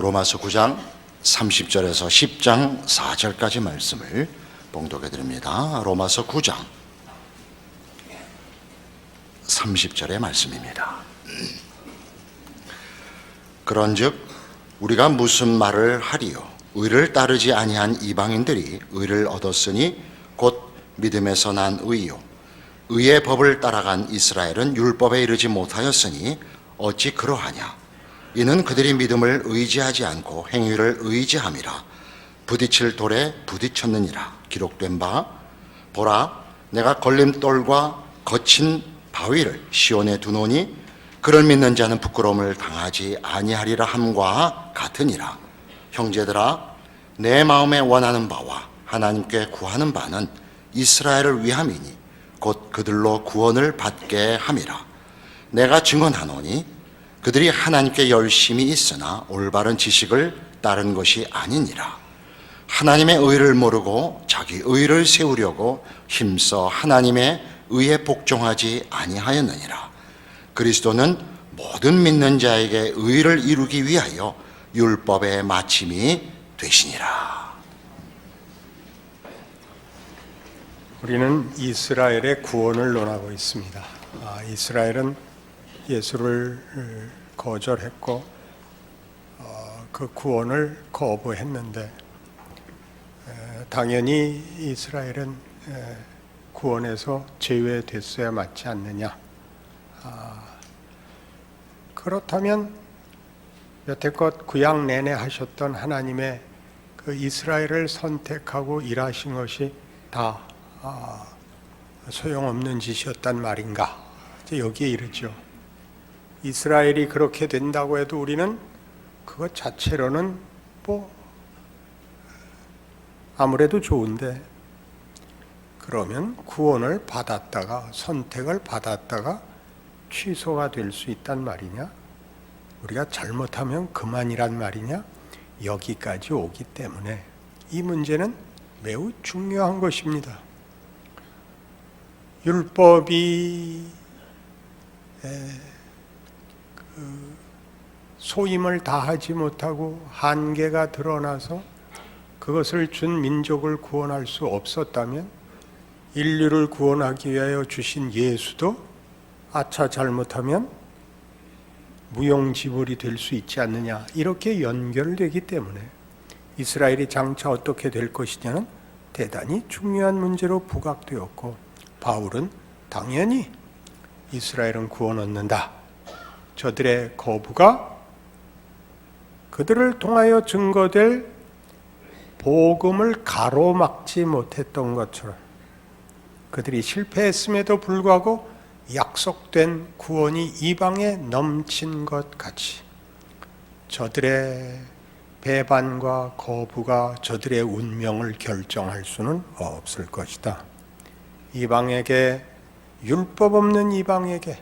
로마서 9장 30절에서 10장 4절까지 말씀을 봉독해 드립니다. 로마서 9장 30절의 말씀입니다. 그런즉 우리가 무슨 말을 하리요? 의를 따르지 아니한 이방인들이 의를 얻었으니 곧 믿음에서 난 의요. 의의 법을 따라간 이스라엘은 율법에 이르지 못하였으니 어찌 그러하냐? 이는 그들이 믿음을 의지하지 않고 행위를 의지함이라. 부딪힐 돌에 부딪혔느니라. 기록된 바 보라, 내가 걸림돌과 거친 바위를 시온에 두노니 그를 믿는 자는 부끄러움을 당하지 아니하리라 함과 같으니라. 형제들아, 내 마음에 원하는 바와 하나님께 구하는 바는 이스라엘을 위함이니 곧 그들로 구원을 받게 함이라. 내가 증언하노니 그들이 하나님께 열심히 있으나 올바른 지식을 따른 것이 아니니라. 하나님의 의를 모르고 자기 의를 세우려고 힘써 하나님의 의에 복종하지 아니하였느니라. 그리스도는 모든 믿는 자에게 의를 이루기 위하여 율법의 마침이 되시니라. 우리는 이스라엘의 구원을 논하고 있습니다. 이스라엘은 예수를 거절했고 그 구원을 거부했는데 당연히 이스라엘은 구원에서 제외됐어야 맞지 않느냐. 그렇다면 여태껏 구약 내내 하셨던 하나님의 그 이스라엘을 선택하고 일하신 것이 다 소용없는 짓이었단 말인가? 이제 여기에 이르죠. 이스라엘이 그렇게 된다고 해도 우리는 그것 자체로는 아무래도 좋은데, 그러면 구원을 받았다가 선택을 받았다가 취소가 될 수 있단 말이냐? 우리가 잘못하면 그만이란 말이냐? 여기까지 오기 때문에 이 문제는 매우 중요한 것입니다. 율법이 소임을 다하지 못하고 한계가 드러나서 그것을 준 민족을 구원할 수 없었다면 인류를 구원하기 위하여 주신 예수도 아차 잘못하면 무용지물이 될 수 있지 않느냐, 이렇게 연결되기 때문에 이스라엘이 장차 어떻게 될 것이냐는 대단히 중요한 문제로 부각되었고, 바울은 당연히 이스라엘은 구원 얻는다, 저들의 거부가 그들을 통하여 증거될 복음을 가로막지 못했던 것처럼, 그들이 실패했음에도 불구하고 약속된 구원이 이방에 넘친 것 같이 저들의 배반과 거부가 저들의 운명을 결정할 수는 없을 것이다. 이방에게, 율법 없는 이방에게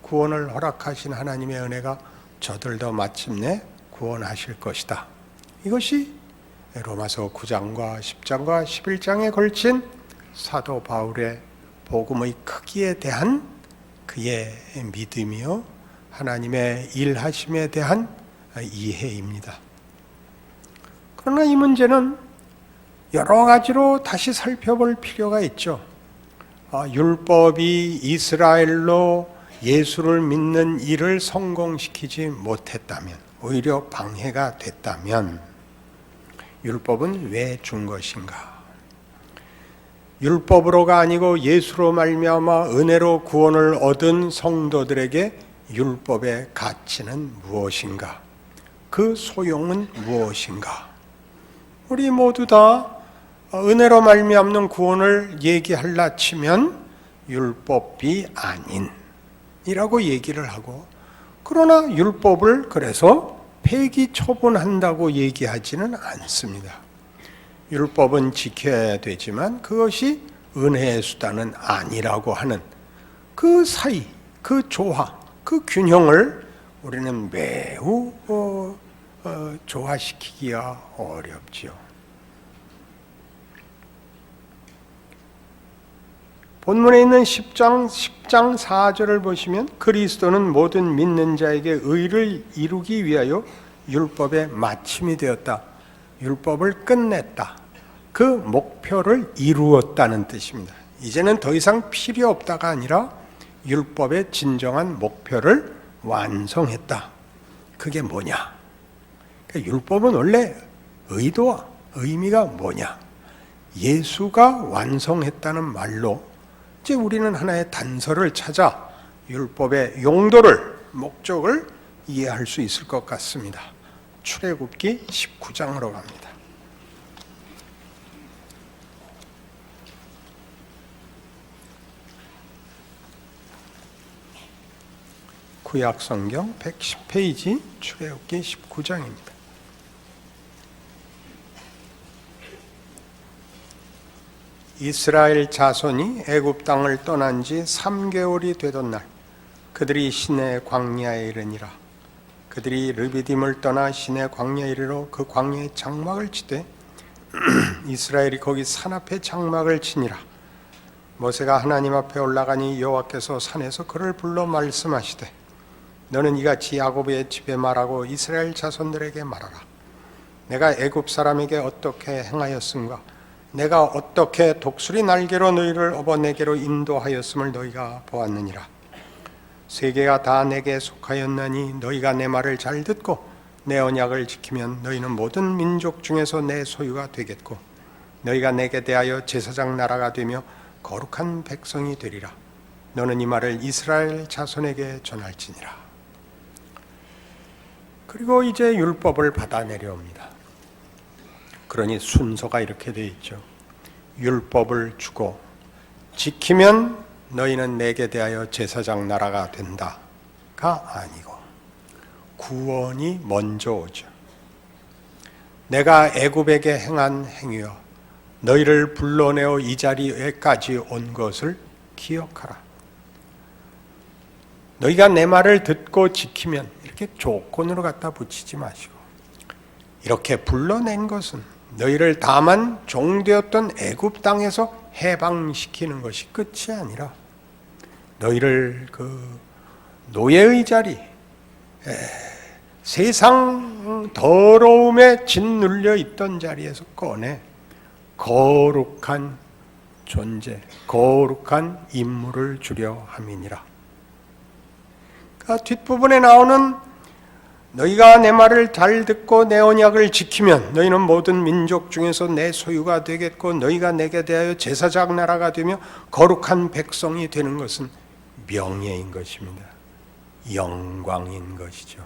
구원을 허락하신 하나님의 은혜가 저들도 마침내 구원하실 것이다. 이것이 로마서 9장과 10장과 11장에 걸친 사도 바울의 복음의 크기에 대한 그의 믿음이요, 하나님의 일하심에 대한 이해입니다. 그러나 이 문제는 여러 가지로 다시 살펴볼 필요가 있죠. 율법이 이스라엘로 예수를 믿는 일을 성공시키지 못했다면, 오히려 방해가 됐다면 율법은 왜 준 것인가? 율법으로가 아니고 예수로 말미암아 은혜로 구원을 얻은 성도들에게 율법의 가치는 무엇인가? 그 소용은 무엇인가? 우리 모두 다 은혜로 말미암는 구원을 얘기하려 치면 율법이 아닌 이라고 얘기를 하고, 그러나 율법을 그래서 폐기 처분한다고 얘기하지는 않습니다. 율법은 지켜야 되지만 그것이 은혜의 수단은 아니라고 하는 그 사이, 그 조화, 그 균형을 우리는 매우 조화시키기가 어렵지요. 본문에 있는 10장 4절을 보시면 그리스도는 모든 믿는 자에게 의를 이루기 위하여 율법의 마침이 되었다. 율법을 끝냈다. 그 목표를 이루었다는 뜻입니다. 이제는 더 이상 필요 없다가 아니라 율법의 진정한 목표를 완성했다. 그게 뭐냐? 그러니까 율법은 원래 의도와 의미가 뭐냐? 예수가 완성했다는 말로 이제 우리는 하나의 단서를 찾아 율법의 용도를, 목적을 이해할 수 있을 것 같습니다. 출애굽기 19장으로 갑니다. 구약성경 110페이지 출애굽기 19장입니다. 이스라엘 자손이 애굽 땅을 떠난 지 3개월이 되던 날 그들이 시내 광야에 이르니라. 그들이 르비딤을 떠나 시내 광야에 이르러 그 광야에 장막을 치되 이스라엘이 거기 산 앞에 장막을 치니라. 모세가 하나님 앞에 올라가니 여호와께서 산에서 그를 불러 말씀하시되 너는 이같이 야곱의 집에 말하고 이스라엘 자손들에게 말하라. 내가 애굽 사람에게 어떻게 행하였음과 내가 어떻게 독수리 날개로 너희를 업어 내게로 인도하였음을 너희가 보았느니라. 세계가 다 내게 속하였나니 너희가 내 말을 잘 듣고 내 언약을 지키면 너희는 모든 민족 중에서 내 소유가 되겠고 너희가 내게 대하여 제사장 나라가 되며 거룩한 백성이 되리라. 너는 이 말을 이스라엘 자손에게 전할지니라. 그리고 이제 율법을 받아 내려옵니다. 그러니 순서가 이렇게 되어 있죠. 율법을 주고 지키면 너희는 내게 대하여 제사장 나라가 된다가 아니고 구원이 먼저 오죠. 내가 애굽에게 행한 행위여 너희를 불러내어 이 자리에까지 온 것을 기억하라. 너희가 내 말을 듣고 지키면 이렇게 조건으로 갖다 붙이지 마시고 이렇게 불러낸 것은 너희를 다만 종되었던 애굽 땅에서 해방시키는 것이 끝이 아니라 너희를 그 노예의 자리, 세상 더러움에 짓눌려 있던 자리에서 꺼내 거룩한 존재, 거룩한 인물을 주려 함이니라. 그러니까 뒷부분에 나오는 너희가 내 말을 잘 듣고 내 언약을 지키면 너희는 모든 민족 중에서 내 소유가 되겠고 너희가 내게 대하여 제사장 나라가 되며 거룩한 백성이 되는 것은 명예인 것입니다. 영광인 것이죠.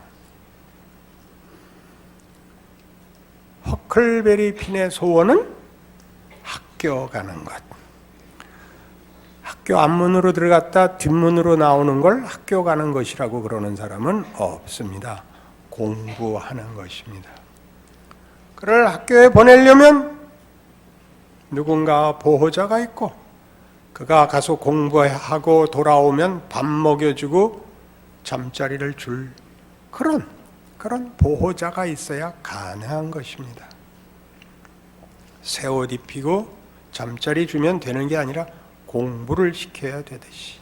허클베리 핀의 소원은 학교 가는 것. 학교 앞문으로 들어갔다 뒷문으로 나오는 걸 학교 가는 것이라고 그러는 사람은 없습니다. 공부하는 것입니다. 그를 학교에 보내려면 누군가 보호자가 있고 그가 가서 공부하고 돌아오면 밥 먹여주고 잠자리를 줄 그런 보호자가 있어야 가능한 것입니다. 새 옷 입히고 잠자리 주면 되는 게 아니라 공부를 시켜야 되듯이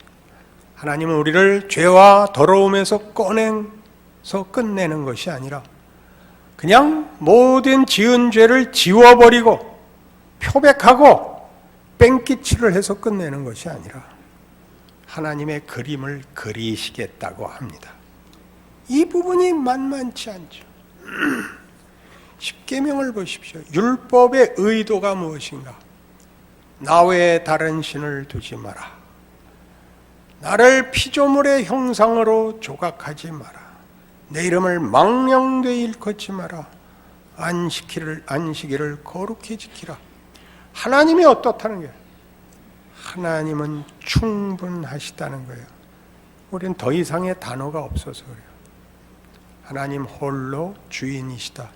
하나님은 우리를 죄와 더러움에서 꺼내서 끝내는 것이 아니라 그냥 모든 지은 죄를 지워버리고 표백하고 뺑기치를 해서 끝내는 것이 아니라 하나님의 그림을 그리시겠다고 합니다. 이 부분이 만만치 않죠. 십계명을 보십시오. 율법의 의도가 무엇인가? 나 외에 다른 신을 두지 마라. 나를 피조물의 형상으로 조각하지 마라. 내 이름을 망령되이 일컫지 마라. 안식일을 거룩히 지키라. 하나님이 어떻다는 거예요? 하나님은 충분하시다는 거예요. 우리는 더 이상의 단어가 없어서 그래요. 하나님 홀로 주인이시다.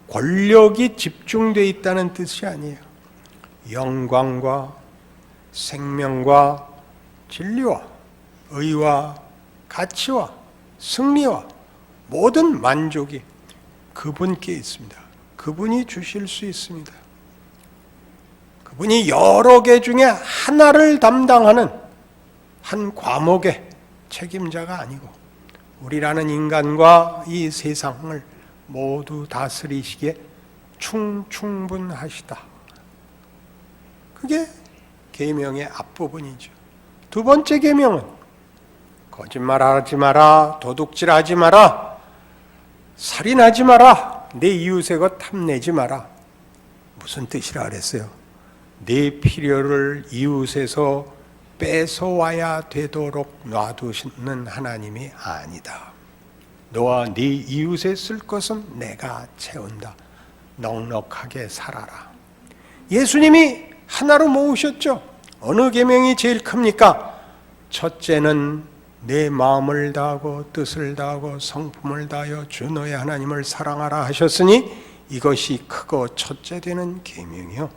권력이 집중되어 있다는 뜻이 아니에요. 영광과 생명과 진리와 의와 가치와 승리와 모든 만족이 그분께 있습니다. 그분이 주실 수 있습니다. 그분이 여러 개 중에 하나를 담당하는 한 과목의 책임자가 아니고 우리라는 인간과 이 세상을 모두 다스리시기에 충분하시다. 그게 계명의 앞부분이죠. 두 번째 계명은 거짓말하지 마라, 도둑질하지 마라, 살인하지 마라, 내 이웃의 것 탐내지 마라. 무슨 뜻이라 그랬어요? 내 필요를 이웃에서 뺏어와야 되도록 놔두시는 하나님이 아니다. 너와 네 이웃에 쓸 것은 내가 채운다. 넉넉하게 살아라. 예수님이 하나로 모으셨죠. 어느 계명이 제일 큽니까? 첫째는 내 마음을 다하고 뜻을 다하고 성품을 다하여 주 너의 하나님을 사랑하라 하셨으니 이것이 크고 첫째 되는 계명이요.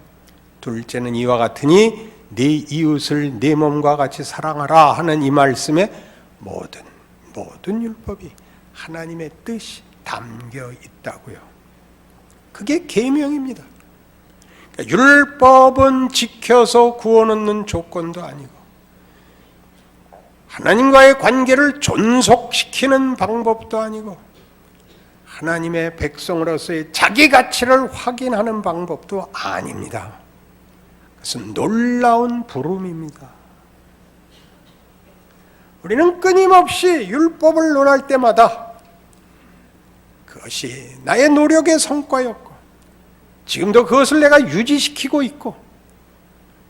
둘째는 이와 같으니 네 이웃을 네 몸과 같이 사랑하라 하는 이 말씀에 모든 율법이 하나님의 뜻이 담겨 있다고요. 그게 계명입니다. 그러니까 율법은 지켜서 구원 얻는 조건도 아니고 하나님과의 관계를 존속시키는 방법도 아니고 하나님의 백성으로서의 자기 가치를 확인하는 방법도 아닙니다. 그것은 놀라운 부름입니다. 우리는 끊임없이 율법을 논할 때마다 그것이 나의 노력의 성과였고 지금도 그것을 내가 유지시키고 있고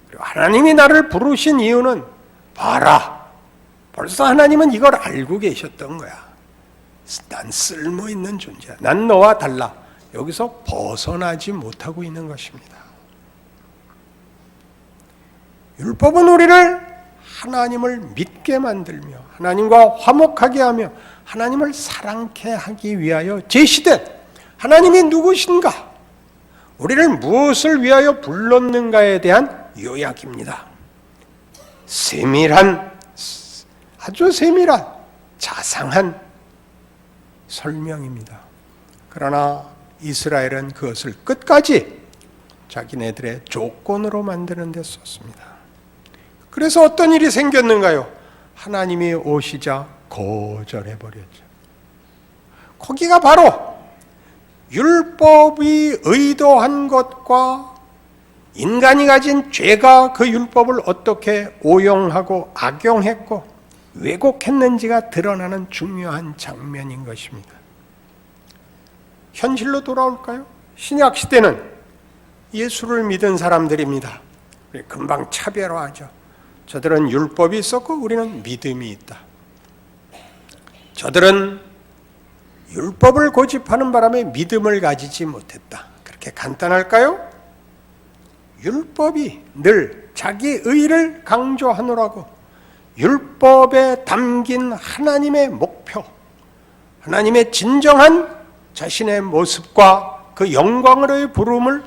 그리고 하나님이 나를 부르신 이유는 봐라, 벌써 하나님은 이걸 알고 계셨던 거야. 난 쓸모있는 존재야. 난 너와 달라. 여기서 벗어나지 못하고 있는 것입니다. 율법은 우리를 하나님을 믿게 만들며 하나님과 화목하게 하며 하나님을 사랑케 하기 위하여 제시된 하나님이 누구신가, 우리를 무엇을 위하여 불렀는가에 대한 요약입니다. 아주 세밀한 자상한 설명입니다. 그러나 이스라엘은 그것을 끝까지 자기네들의 조건으로 만드는 데 썼습니다. 그래서 어떤 일이 생겼는가요? 하나님이 오시자 거절해버렸죠. 거기가 바로 율법이 의도한 것과 인간이 가진 죄가 그 율법을 어떻게 오용하고 악용했고 왜곡했는지가 드러나는 중요한 장면인 것입니다. 현실로 돌아올까요? 신약 시대는 예수를 믿은 사람들입니다. 금방 차별화하죠. 저들은 율법이 있었고 우리는 믿음이 있다. 저들은 율법을 고집하는 바람에 믿음을 가지지 못했다. 그렇게 간단할까요? 율법이 늘 자기 의를 강조하느라고 율법에 담긴 하나님의 목표, 하나님의 진정한 자신의 모습과 그 영광으로의 부름을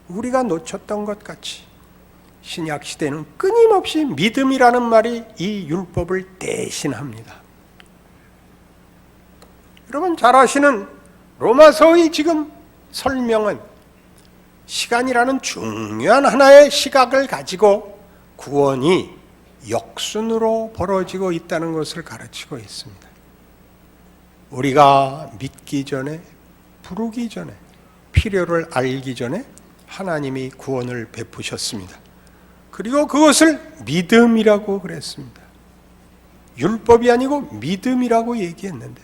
우리가 놓쳤던 것 같이 신약 시대는 끊임없이 믿음이라는 말이 이 율법을 대신합니다. 여러분 잘 아시는 로마서의 지금 설명은 시간이라는 중요한 하나의 시각을 가지고 구원이 역순으로 벌어지고 있다는 것을 가르치고 있습니다. 우리가 믿기 전에, 부르기 전에, 필요를 알기 전에 하나님이 구원을 베푸셨습니다. 그리고 그것을 믿음이라고 그랬습니다. 율법이 아니고 믿음이라고 얘기했는데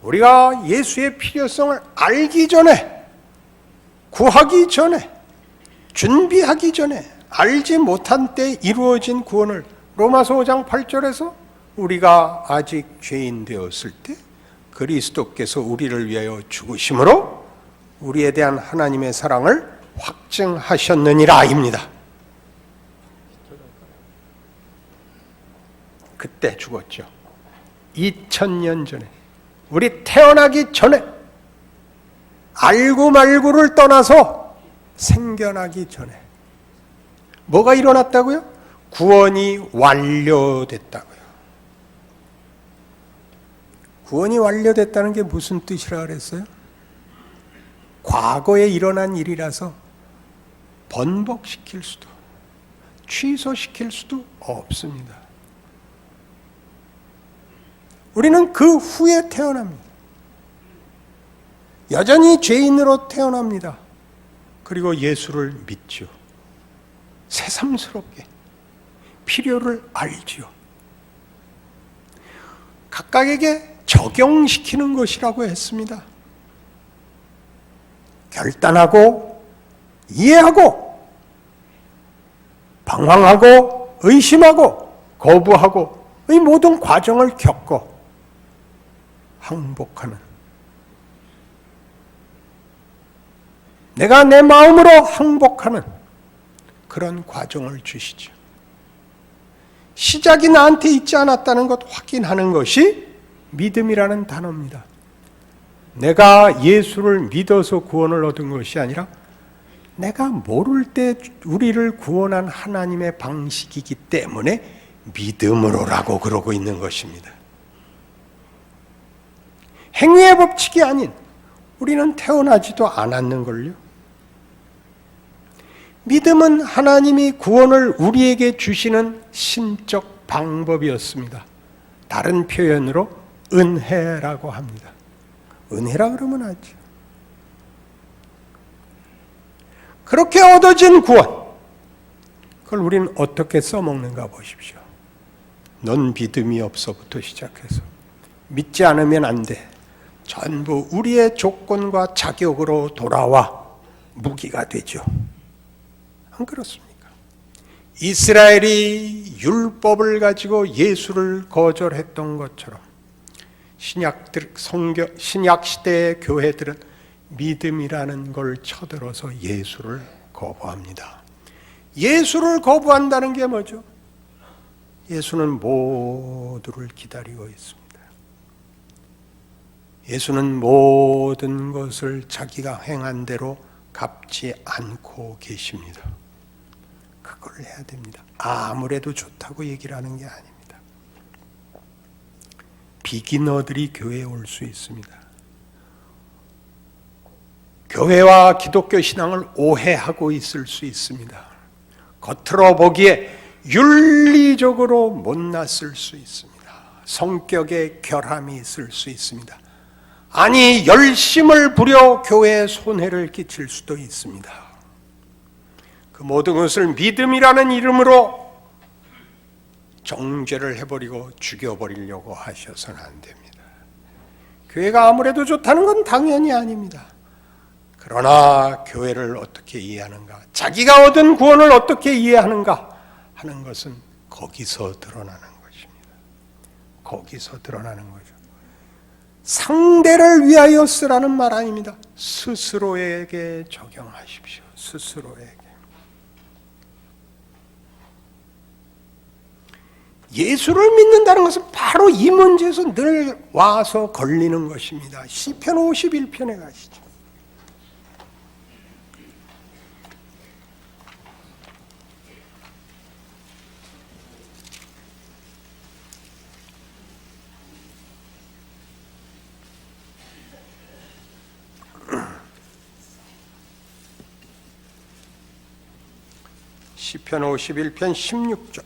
우리가 예수의 필요성을 알기 전에, 구하기 전에, 준비하기 전에 알지 못한 때 이루어진 구원을 로마서 5장 8절에서 우리가 아직 죄인 되었을 때 그리스도께서 우리를 위하여 죽으심으로 우리에 대한 하나님의 사랑을 확증하셨느니라 입니다. 그때 죽었죠. 2000년 전에, 우리 태어나기 전에, 알고 말고를 떠나서 생겨나기 전에 뭐가 일어났다고요? 구원이 완료됐다고요. 구원이 완료됐다는 게 무슨 뜻이라 그랬어요? 과거에 일어난 일이라서 번복시킬 수도 취소시킬 수도 없습니다. 우리는 그 후에 태어납니다. 여전히 죄인으로 태어납니다. 그리고 예수를 믿죠. 새삼스럽게 필요를 알지요. 각각에게 적용시키는 것이라고 했습니다. 결단하고 이해하고 방황하고 의심하고 거부하고 이 모든 과정을 겪고 항복하는, 내가 내 마음으로 항복하는 그런 과정을 주시죠. 시작이 나한테 있지 않았다는 것 확인하는 것이 믿음이라는 단어입니다. 내가 예수를 믿어서 구원을 얻은 것이 아니라 내가 모를 때 우리를 구원한 하나님의 방식이기 때문에 믿음으로라고 그러고 있는 것입니다. 행위의 법칙이 아닌, 우리는 태어나지도 않았는걸요. 믿음은 하나님이 구원을 우리에게 주시는 신적 방법이었습니다. 다른 표현으로 은혜라고 합니다. 은혜라 그러면 하죠. 그렇게 얻어진 구원, 그걸 우리는 어떻게 써먹는가 보십시오. 넌 믿음이 없어부터 시작해서 믿지 않으면 안 돼. 전부 우리의 조건과 자격으로 돌아와 무기가 되죠. 안 그렇습니까? 이스라엘이 율법을 가지고 예수를 거절했던 것처럼 신약 시대의 교회들은 믿음이라는 걸 쳐들어서 예수를 거부합니다. 예수를 거부한다는 게 뭐죠? 예수는 모두를 기다리고 있습니다. 예수는 모든 것을 자기가 행한 대로 갚지 않고 계십니다. 그걸 해야 됩니다. 아무래도 좋다고 얘기를 하는 게 아닙니다. 비기너들이 교회에 올 수 있습니다. 교회와 기독교 신앙을 오해하고 있을 수 있습니다. 겉으로 보기에 윤리적으로 못났을 수 있습니다. 성격에 결함이 있을 수 있습니다. 아니, 열심을 부려 교회에 손해를 끼칠 수도 있습니다. 그 모든 것을 믿음이라는 이름으로 정죄를 해버리고 죽여버리려고 하셔서는 안 됩니다. 교회가 아무래도 좋다는 건 당연히 아닙니다. 그러나 교회를 어떻게 이해하는가, 자기가 얻은 구원을 어떻게 이해하는가 하는 것은 거기서 드러나는 것입니다. 거기서 드러나는 거죠. 상대를 위하여 쓰라는 말 아닙니다. 스스로에게 적용하십시오. 스스로에게. 예수를 믿는다는 것은 바로 이 문제에서 늘 와서 걸리는 것입니다. 시편 51편에 가시죠. 시편 51편 16절.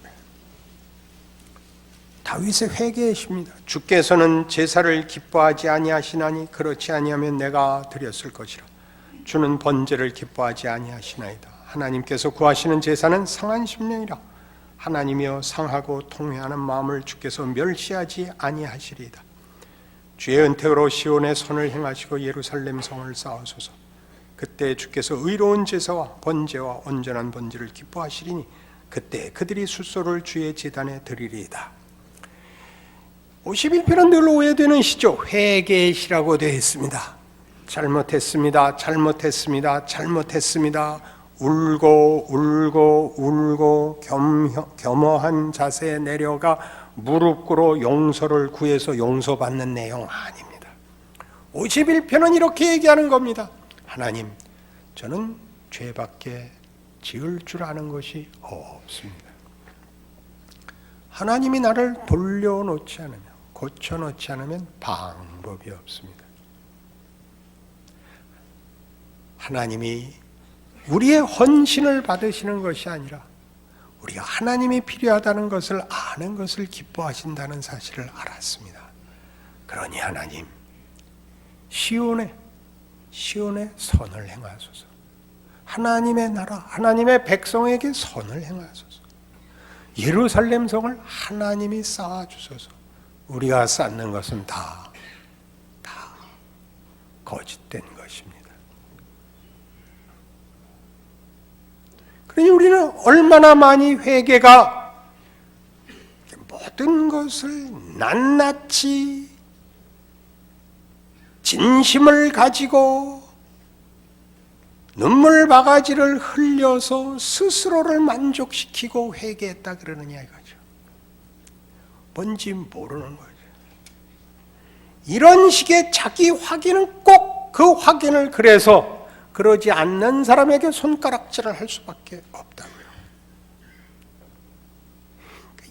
다윗의 회개이십니다. 주께서는 제사를 기뻐하지 아니하시나니 그렇지 아니하면 내가 드렸을 것이라. 주는 번제를 기뻐하지 아니하시나이다. 하나님께서 구하시는 제사는 상한 심령이라. 하나님이여 상하고 통회하는 마음을 주께서 멸시하지 아니하시리이다. 주의 은택으로 시온의 선을 행하시고 예루살렘 성을 쌓으소서. 그때 주께서 의로운 제사와 번제와 온전한 번제를 기뻐하시리니 그때 그들이 숫소를 주의 제단에 드리리이다. 51편은 늘 오해되는 시죠. 회개의 시라고 되어 있습니다. 잘못했습니다. 잘못했습니다. 잘못했습니다. 울고 울고 울고 겸허한 자세에 내려가 무릎 꿇어 용서를 구해서 용서받는 내용 아닙니다. 51편은 이렇게 얘기하는 겁니다. 하나님, 저는 죄밖에 지을 줄 아는 것이 없습니다. 하나님이 나를 돌려놓지 않으면, 고쳐놓지 않으면 방법이 없습니다. 하나님이 우리의 헌신을 받으시는 것이 아니라 우리가 하나님이 필요하다는 것을 아는 것을 기뻐하신다는 사실을 알았습니다. 그러니 하나님, 시온에 시온에 선을 행하소서. 하나님의 나라, 하나님의 백성에게 선을 행하소서. 예루살렘 성을 하나님이 쌓아주소서. 우리가 쌓는 것은 다 거짓된 것입니다. 그러니 우리는 얼마나 많이 회개가 모든 것을 낱낱이 진심을 가지고 눈물 바가지를 흘려서 스스로를 만족시키고 회개했다 그러느냐 이거죠. 뭔지 모르는 거죠. 이런 식의 자기 확인은 꼭 그 확인을 그래서 그러지 않는 사람에게 손가락질을 할 수밖에 없다고요.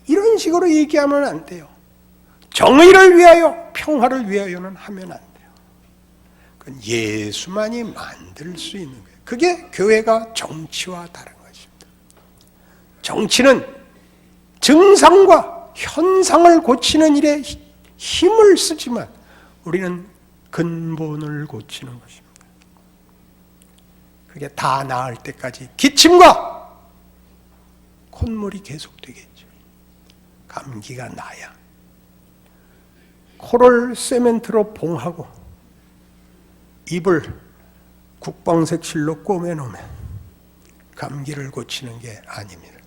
이런 식으로 얘기하면 안 돼요. 정의를 위하여, 평화를 위하여는 하면 안 돼요. 그건 예수만이 만들 수 있는 거예요. 그게 교회가 정치와 다른 것입니다. 정치는 증상과 현상을 고치는 일에 힘을 쓰지만 우리는 근본을 고치는 것입니다. 그게 다 나을 때까지 기침과 콧물이 계속되겠죠. 감기가 나야 코를 세멘트로 봉하고 입을 국방색 실로 꼬매놓으면 감기를 고치는 게 아닙니다.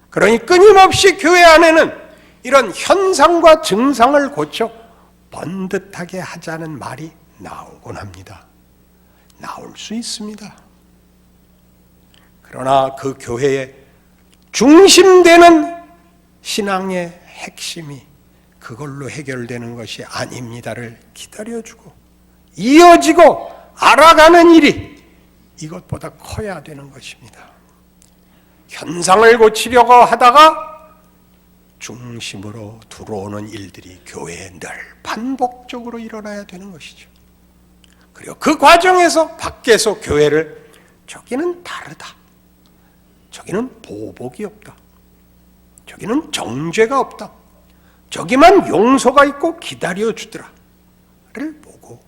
그러니 끊임없이 교회 안에는 이런 현상과 증상을 고쳐 번듯하게 하자는 말이 나오곤 합니다. 나올 수 있습니다. 그러나 그 교회의 중심되는 신앙의 핵심이 그걸로 해결되는 것이 아닙니다를 기다려주고 이어지고 알아가는 일이 이것보다 커야 되는 것입니다. 현상을 고치려고 하다가 중심으로 들어오는 일들이 교회에 늘 반복적으로 일어나야 되는 것이죠. 그리고 그 과정에서 밖에서 교회를 저기는 다르다, 저기는 보복이 없다, 저기는 정죄가 없다, 저기만 용서가 있고 기다려주더라 를 보고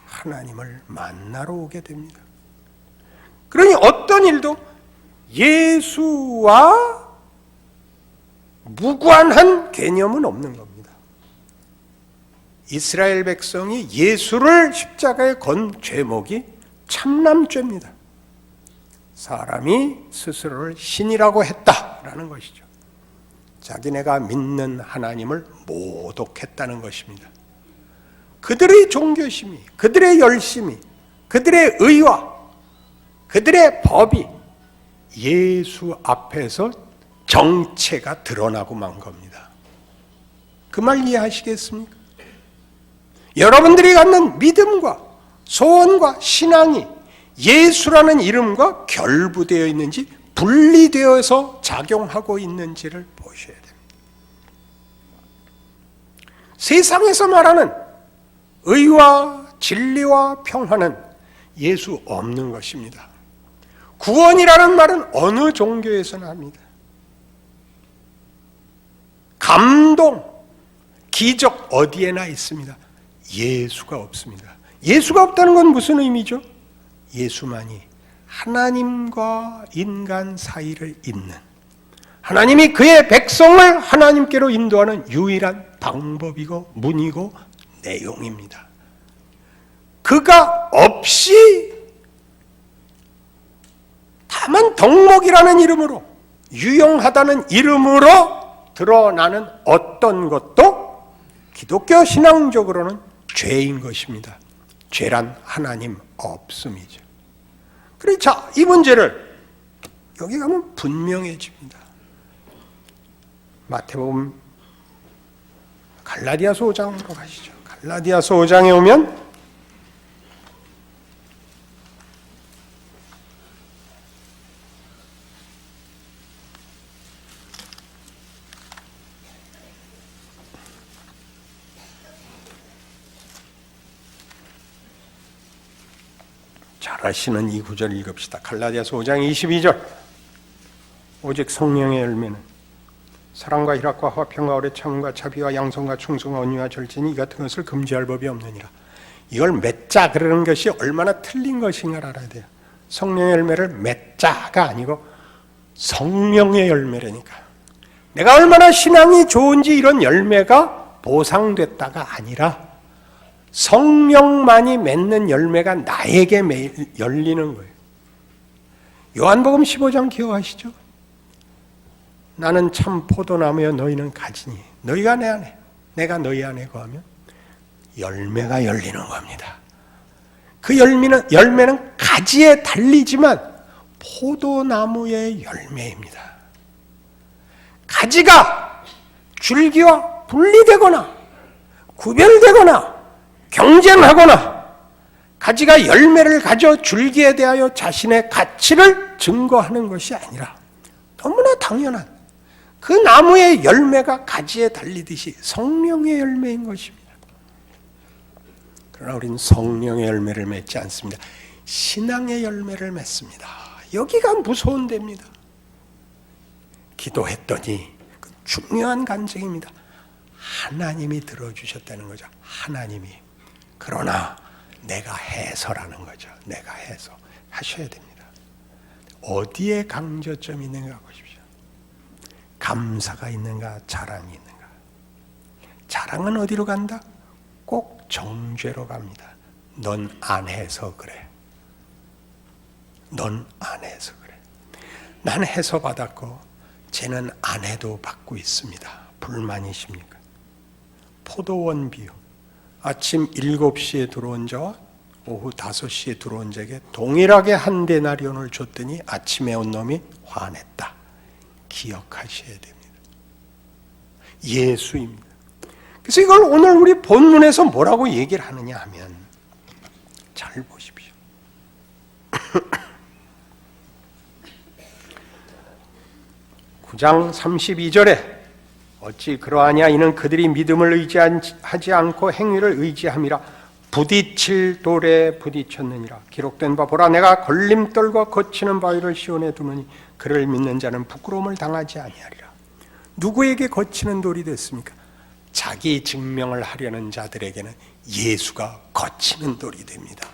하나님을 만나러 오게 됩니다. 그러니 어떤 일도 예수와 무관한 개념은 없는 겁니다. 이스라엘 백성이 예수를 십자가에 건 죄목이 참남죄입니다. 사람이 스스로를 신이라고 했다라는 것이죠. 자기네가 믿는 하나님을 모독했다는 것입니다. 그들의 종교심이, 그들의 열심이, 그들의 의와 그들의 법이 예수 앞에서 정체가 드러나고 만 겁니다. 그 말 이해하시겠습니까? 여러분들이 갖는 믿음과 소원과 신앙이 예수라는 이름과 결부되어 있는지 분리되어서 작용하고 있는지를 보셔야 됩니다. 세상에서 말하는 의와 진리와 평화는 예수 없는 것입니다. 구원이라는 말은 어느 종교에서나 합니다. 감동, 기적 어디에나 있습니다. 예수가 없습니다. 예수가 없다는 건 무슨 의미죠? 예수만이 하나님과 인간 사이를 잇는, 하나님이 그의 백성을 하나님께로 인도하는 유일한 방법이고 문이고 내용입니다. 그가 없이 다만 덕목이라는 이름으로, 유용하다는 이름으로 드러나는 어떤 것도 기독교 신앙적으로는 죄인 것입니다. 죄란 하나님 없음이죠. 그래, 자, 이 문제를 여기 가면 분명해집니다. 마태복음 갈라디아서 5장으로 가시죠. 갈라디아서 5장에 오면 잘 아시는 이 구절 읽읍시다. 갈라디아서 5장 22절. 오직 성령의 열매는 사랑과 희락과 화평과 오래 참음과 자비와 양선과 충성과 온유와 절제니 이 같은 것을 금지할 법이 없느니라. 이걸 맺자 그러는 것이 얼마나 틀린 것인가를 알아야 돼요. 성령의 열매를 맺자가 아니고 성령의 열매라니까. 내가 얼마나 신앙이 좋은지 이런 열매가 보상됐다가 아니라 성령만이 맺는 열매가 나에게 매일 열리는 거예요. 요한복음 15장 기억하시죠? 나는 참 포도나무여 너희는 가지니 너희가 내 안에 내가 너희 안에 거하면 열매가 열리는 겁니다. 그 열매는 가지에 달리지만 포도나무의 열매입니다. 가지가 줄기와 분리되거나 구별되거나 경쟁하거나 가지가 열매를 가져 줄기에 대하여 자신의 가치를 증거하는 것이 아니라 너무나 당연한 그 나무의 열매가 가지에 달리듯이 성령의 열매인 것입니다. 그러나 우리는 성령의 열매를 맺지 않습니다. 신앙의 열매를 맺습니다. 여기가 무서운 데입니다. 기도했더니 그 중요한 간증입니다. 하나님이 들어주셨다는 거죠. 하나님이. 그러나 내가 해서라는 거죠. 내가 해서 하셔야 됩니다. 어디에 강조점이 있는가 보십시오. 감사가 있는가 자랑이 있는가. 자랑은 어디로 간다? 꼭 정죄로 갑니다. 넌 안 해서 그래. 넌 안 해서 그래. 난 해서 받았고 쟤는 안 해도 받고 있습니다. 불만이십니까? 포도원 비유. 아침 7시에 들어온 자와 오후 5시에 들어온 자에게 동일하게 한 데나리온을 줬더니 아침에 온 놈이 화냈다. 기억하셔야 됩니다. 예수입니다. 그래서 이걸 오늘 우리 본문에서 뭐라고 얘기를 하느냐 하면 잘 보십시오. 9장 32절에 어찌 그러하냐 이는 그들이 믿음을 의지하지 않고 행위를 의지함이라 부딪힐 돌에 부딪혔느니라. 기록된 바 보라 내가 걸림돌과 거치는 바위를 시온에 두느니 그를 믿는 자는 부끄러움을 당하지 아니하리라. 누구에게 거치는 돌이 됐습니까? 자기 증명을 하려는 자들에게는 예수가 거치는 돌이 됩니다.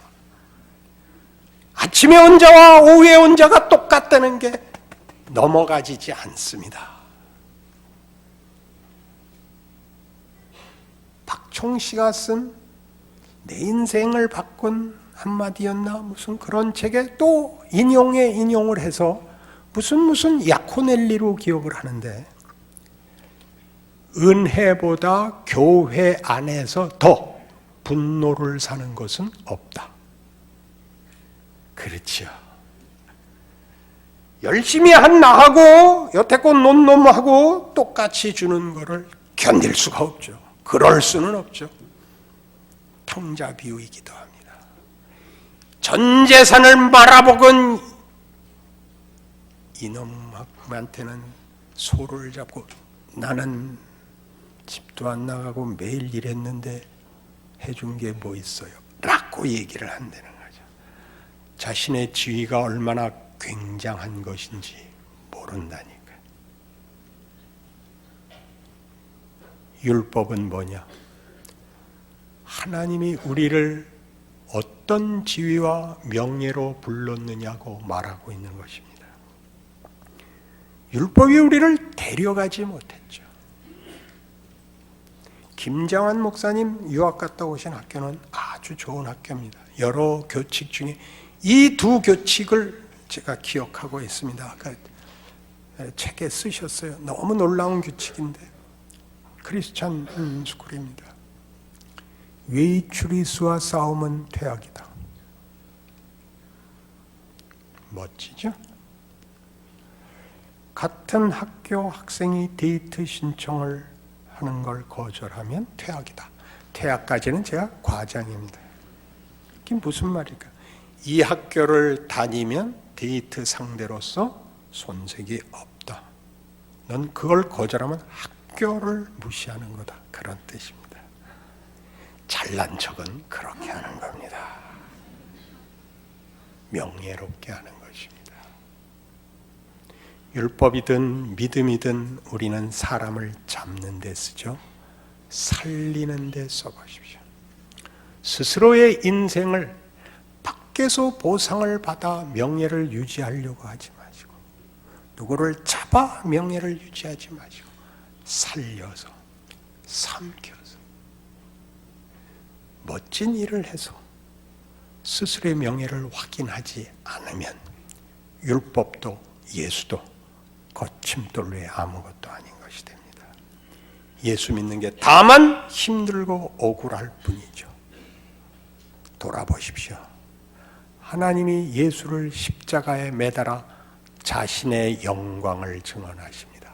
아침에 온 자와 오후에 온 자가 똑같다는 게 넘어가지지 않습니다. 박총씨가 쓴 내 인생을 바꾼 한마디였나 무슨 그런 책에 또 인용을 해서 무슨 야코넬리로 기억을 하는데 은혜보다 교회 안에서 더 분노를 사는 것은 없다. 그렇죠. 열심히 한 나하고 여태껏 논 놈하고 똑같이 주는 것을 견딜 수가 없죠. 그럴 수는 없죠. 통자 비유이기도 합니다. 전 재산을 말아먹은 이놈한테는 소를 잡고 나는 집도 안 나가고 매일 일했는데 해준 게 뭐 있어요? 라고 얘기를 한다는 거죠. 자신의 지위가 얼마나 굉장한 것인지 모른다니까. 율법은 뭐냐? 하나님이 우리를 어떤 지위와 명예로 불렀느냐고 말하고 있는 것입니다. 율법이 우리를 데려가지 못했죠. 김장환 목사님 유학 갔다 오신 학교는 아주 좋은 학교입니다. 여러 교칙 중에 이 두 교칙을 제가 기억하고 있습니다. 아까 책에 쓰셨어요. 너무 놀라운 규칙인데 크리스찬 스쿨입니다. 외출이수와 싸움은 퇴학이다. 멋지죠? 같은 학교 학생이 데이트 신청을 하는 걸 거절하면 퇴학이다. 퇴학까지는 제가 과장입니다. 이게 무슨 말일까? 이 학교를 다니면 데이트 상대로서 손색이 없다. 넌 그걸 거절하면 학교를 무시하는 거다. 그런 뜻입니다. 잘난 척은 그렇게 하는 겁니다. 명예롭게 하는 것입니다. 율법이든 믿음이든 우리는 사람을 잡는 데 쓰죠. 살리는 데 써보십시오. 스스로의 인생을 밖에서 보상을 받아 명예를 유지하려고 하지 마시고, 누구를 잡아 명예를 유지하지 마시고, 살려서, 삼켜서, 멋진 일을 해서 스스로의 명예를 확인하지 않으면 율법도 예수도 거침돌 외에 아무것도 아닌 것이 됩니다. 예수 믿는 게 다만 힘들고 억울할 뿐이죠. 돌아보십시오. 하나님이 예수를 십자가에 매달아 자신의 영광을 증언하십니다.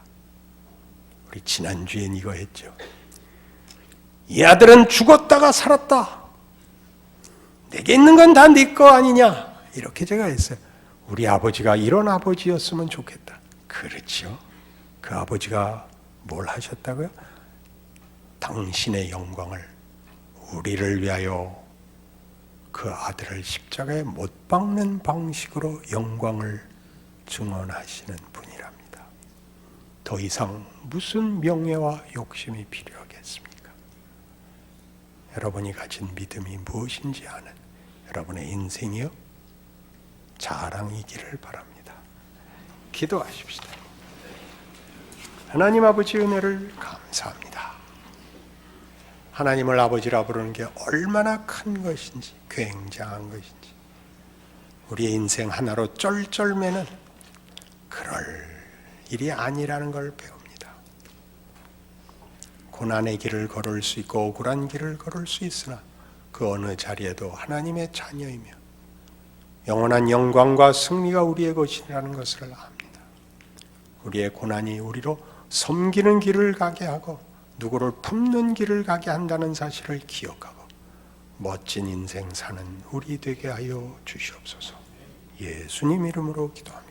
우리 지난주엔 이거 했죠. 이 아들은 죽었다가 살았다. 내게 있는 건 다 네 거 아니냐. 이렇게 제가 했어요. 우리 아버지가 이런 아버지였으면 좋겠다. 그렇죠. 그 아버지가 뭘 하셨다고요? 당신의 영광을, 우리를 위하여 그 아들을 십자가에 못 박는 방식으로 영광을 증언하시는 분이랍니다. 더 이상 무슨 명예와 욕심이 필요하겠습니까? 여러분이 가진 믿음이 무엇인지 아는 여러분의 인생이요, 자랑이기를 바랍니다. 기도하십시다. 하나님 아버지 은혜를 감사합니다. 하나님을 아버지라 부르는 게 얼마나 큰 것인지, 굉장한 것인지, 우리의 인생 하나로 쩔쩔매는 그럴 일이 아니라는 걸 배웁니다. 고난의 길을 걸을 수 있고 억울한 길을 걸을 수 있으나 그 어느 자리에도 하나님의 자녀이며 영원한 영광과 승리가 우리의 것이라는 것을 압니다. 우리의 고난이 우리로 섬기는 길을 가게 하고 누구를 품는 길을 가게 한다는 사실을 기억하고 멋진 인생 사는 우리 되게 하여 주시옵소서. 예수님 이름으로 기도합니다.